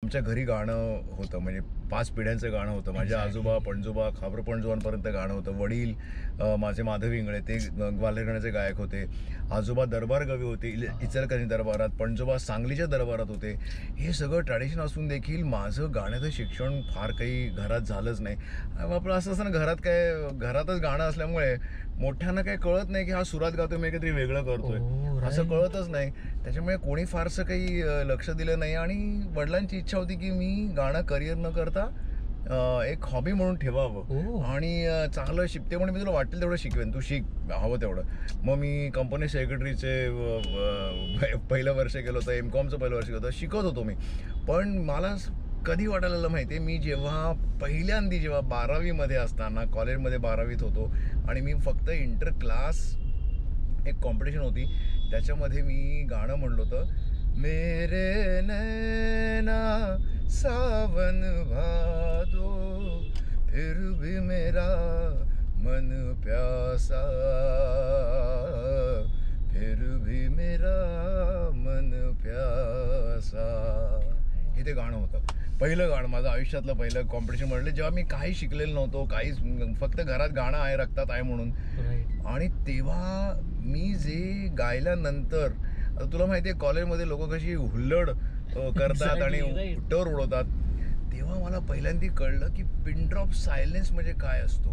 आमच्या घरी गाणं होतं, म्हणजे 5 पिढ्यांचं गाणं होतं. माझे आजोबा पणजोबा खाबर पणजोबांपर्यंत गाणं होतं. वडील माझे माधव इंगळे ते ग्वाल्हेर घराण्याचे गायक होते. आजोबा दरबार कवी होते इचलकरंजी दरबारात. पणजोबा सांगलीच्या दरबारात होते. हे सगळं ट्रॅडिशन असून देखील माझं गाण्याचं शिक्षण फार काही घरात झालंच नाही. आपलं असं असतं ना, घरातच गाणं असल्यामुळे मोठ्यांना काही कळत नाही की हा सुरात गातोय, मी काहीतरी वेगळं करतोय असं कळतच नाही. त्याच्यामुळे कोणी फारसं काही लक्ष दिलं नाही आणि वडिलांची इच्छा होती की मी गाणं करिअर न करता एक हॉबी म्हणून ठेवावं आणि चांगलं शिकते म्हणून मी तुला वाटेल तेवढं शिकवेन, तू शिक हवं तेवढं. मग मी कंपनी सेक्रेटरीचे पहिलं वर्ष केलं होतं, MCOMचं पहिलं वर्ष केलं होतं, शिकत होतो मी. पण मला कधी वाटायला माहिती आहे, मी जेव्हा 12वीमध्ये असताना कॉलेजमध्ये 12वीत होतो आणि मी फक्त इंटर क्लास एक कॉम्पिटिशन होती, त्याच्यामध्ये मी गाणं म्हणलं होतं, मेरे नैना सावन भादो फिर भी मेरा मन प्यासा, फिर भी मेरा मन प्यासा. हे ते गाणं होतं, पहिलं गाणं माझं आयुष्यातलं पहिलं कॉम्पिटिशन म्हणलं, जेव्हा मी काही शिकलेलं नव्हतो, काहीच, फक्त घरात गाणं आहे, रक्तात आहे म्हणून. आणि तेव्हा मी जे गायल्यानंतर, आता तुला माहिती आहे कॉलेजमध्ये लोक कशी हुल्लड करतात आणि टोर उडवतात, तेव्हा मला पहिल्यांदा कळलं की पिन ड्रॉप सायलेन्स म्हणजे काय असतो.